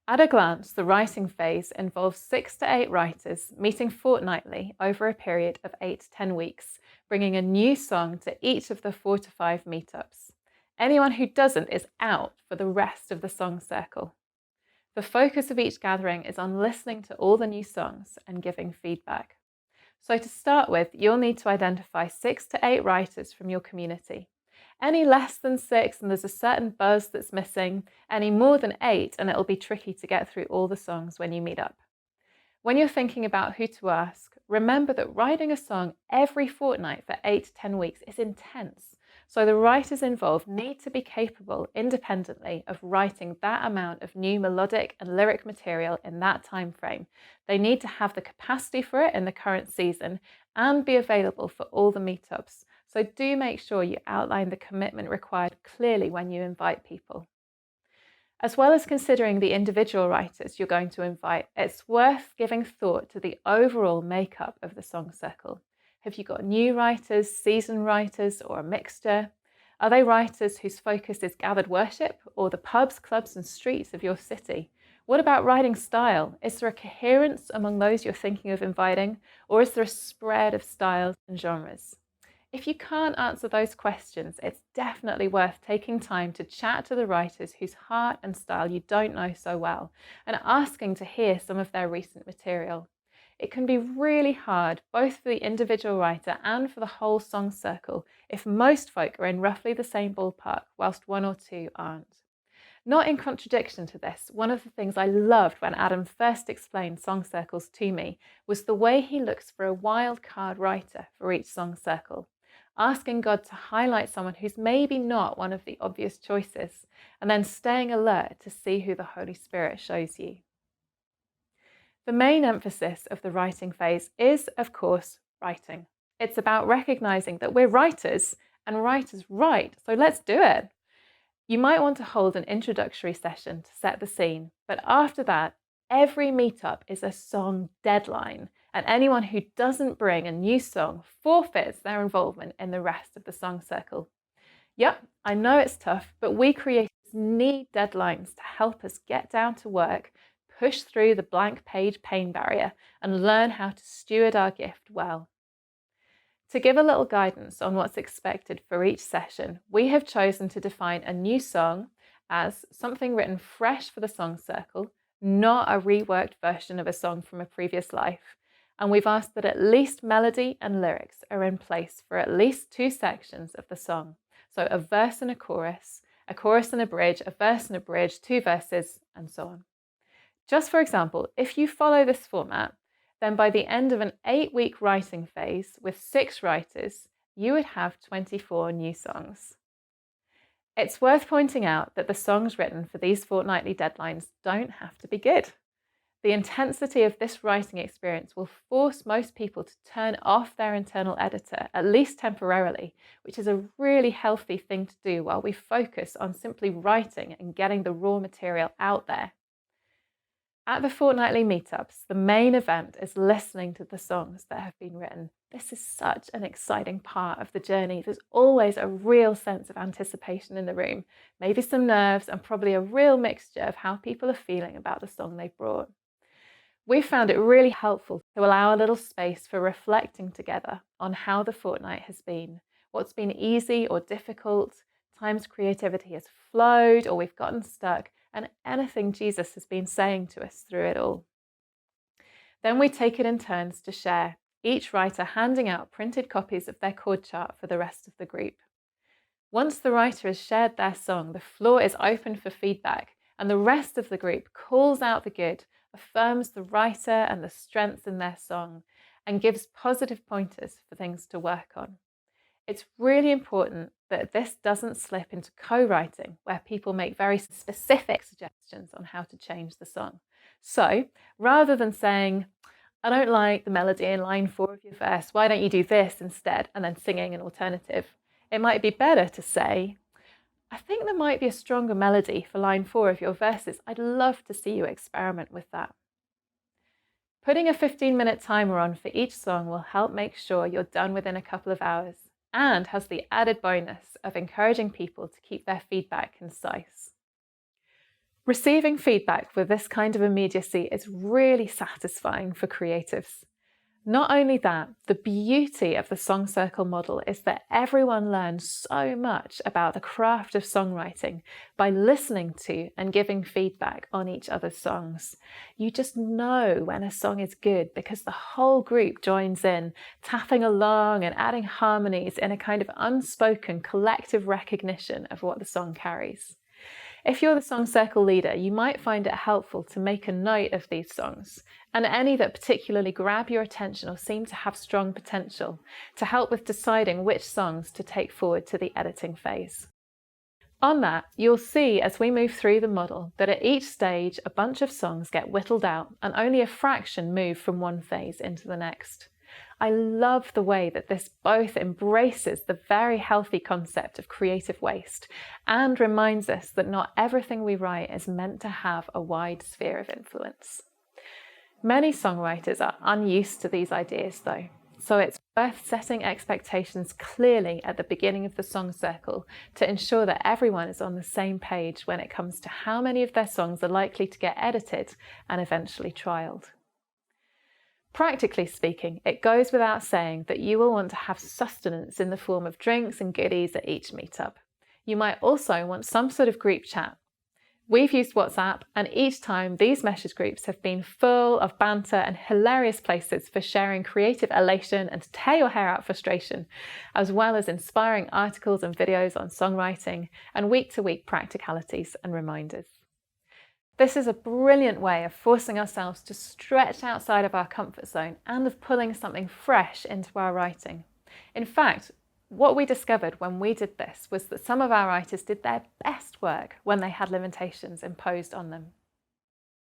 At a glance, the writing phase involves 6 to 8 writers meeting fortnightly over a period of 8 to 10 weeks, bringing a new song to each of the 4 to 5 meetups. Anyone who doesn't is out for the rest of the song circle. The focus of each gathering is on listening to all the new songs and giving feedback. So to start with, you'll need to identify 6 to 8 writers from your community. Any less than 6 and there's a certain buzz that's missing, any more than 8 and it'll be tricky to get through all the songs when you meet up. When you're thinking about who to ask, remember that writing a song every fortnight for 8 to 10 weeks is intense. So the writers involved need to be capable independently of writing that amount of new melodic and lyric material in that time frame. They need to have the capacity for it in the current season and be available for all the meetups. So do make sure you outline the commitment required clearly when you invite people. As well as considering the individual writers you're going to invite, it's worth giving thought to the overall makeup of the song circle. Have you got new writers, seasoned writers, or a mixture? Are they writers whose focus is gathered worship or the pubs, clubs, and streets of your city? What about writing style? Is there a coherence among those you're thinking of inviting, or is there a spread of styles and genres? If you can't answer those questions, it's definitely worth taking time to chat to the writers whose heart and style you don't know so well and asking to hear some of their recent material. It can be really hard, both for the individual writer and for the whole song circle, if most folk are in roughly the same ballpark, whilst one or two aren't. Not in contradiction to this, one of the things I loved when Adam first explained song circles to me was the way he looks for a wild card writer for each song circle, asking God to highlight someone who's maybe not one of the obvious choices, and then staying alert to see who the Holy Spirit shows you. The main emphasis of the writing phase is, of course, writing. It's about recognizing that we're writers and writers write, so let's do it. You might want to hold an introductory session to set the scene, but after that, every meetup is a song deadline, and anyone who doesn't bring a new song forfeits their involvement in the rest of the song circle. Yep, I know it's tough, but we creators need deadlines to help us get down to work, push through the blank page pain barrier, and learn how to steward our gift well. To give a little guidance on what's expected for each session, we have chosen to define a new song as something written fresh for the song circle, not a reworked version of a song from a previous life. And we've asked that at least melody and lyrics are in place for at least 2 sections of the song. So a verse and a chorus and a bridge, a verse and a bridge, 2 verses, and so on. Just for example, if you follow this format, then by the end of an 8-week writing phase with 6 writers, you would have 24 new songs. It's worth pointing out that the songs written for these fortnightly deadlines don't have to be good. The intensity of this writing experience will force most people to turn off their internal editor, at least temporarily, which is a really healthy thing to do while we focus on simply writing and getting the raw material out there. At the fortnightly meetups, the main event is listening to the songs that have been written. This is such an exciting part of the journey. There's always a real sense of anticipation in the room, maybe some nerves, and probably a real mixture of how people are feeling about the song they've brought. We found it really helpful to allow a little space for reflecting together on how the fortnight has been, what's been easy or difficult, times creativity has flowed or we've gotten stuck, and anything Jesus has been saying to us through it all. Then we take it in turns to share, each writer handing out printed copies of their chord chart for the rest of the group. Once the writer has shared their song, the floor is open for feedback, and the rest of the group calls out the good, affirms the writer and the strengths in their song, and gives positive pointers for things to work on. It's really important that this doesn't slip into co-writing, where people make very specific suggestions on how to change the song. So rather than saying, I don't like the melody in line 4 of your verse, why don't you do this instead, and then singing an alternative, it might be better to say, I think there might be a stronger melody for line 4 of your verses. I'd love to see you experiment with that. Putting a 15-minute timer on for each song will help make sure you're done within a couple of hours, and has the added bonus of encouraging people to keep their feedback concise. Receiving feedback with this kind of immediacy is really satisfying for creatives. Not only that, the beauty of the song circle model is that everyone learns so much about the craft of songwriting by listening to and giving feedback on each other's songs. You just know when a song is good because the whole group joins in, tapping along and adding harmonies in a kind of unspoken collective recognition of what the song carries. If you're the song circle leader, you might find it helpful to make a note of these songs, and any that particularly grab your attention or seem to have strong potential, to help with deciding which songs to take forward to the editing phase. On that, you'll see as we move through the model that at each stage a bunch of songs get whittled out and only a fraction move from one phase into the next. I love the way that this both embraces the very healthy concept of creative waste and reminds us that not everything we write is meant to have a wide sphere of influence. Many songwriters are unused to these ideas though, so it's worth setting expectations clearly at the beginning of the song circle to ensure that everyone is on the same page when it comes to how many of their songs are likely to get edited and eventually trialled. Practically speaking, it goes without saying that you will want to have sustenance in the form of drinks and goodies at each meetup. You might also want some sort of group chat. We've used WhatsApp, and each time these message groups have been full of banter and hilarious places for sharing creative elation and tear your hair out frustration, as well as inspiring articles and videos on songwriting and week-to-week practicalities and reminders. This is a brilliant way of forcing ourselves to stretch outside of our comfort zone and of pulling something fresh into our writing. In fact, what we discovered when we did this was that some of our writers did their best work when they had limitations imposed on them.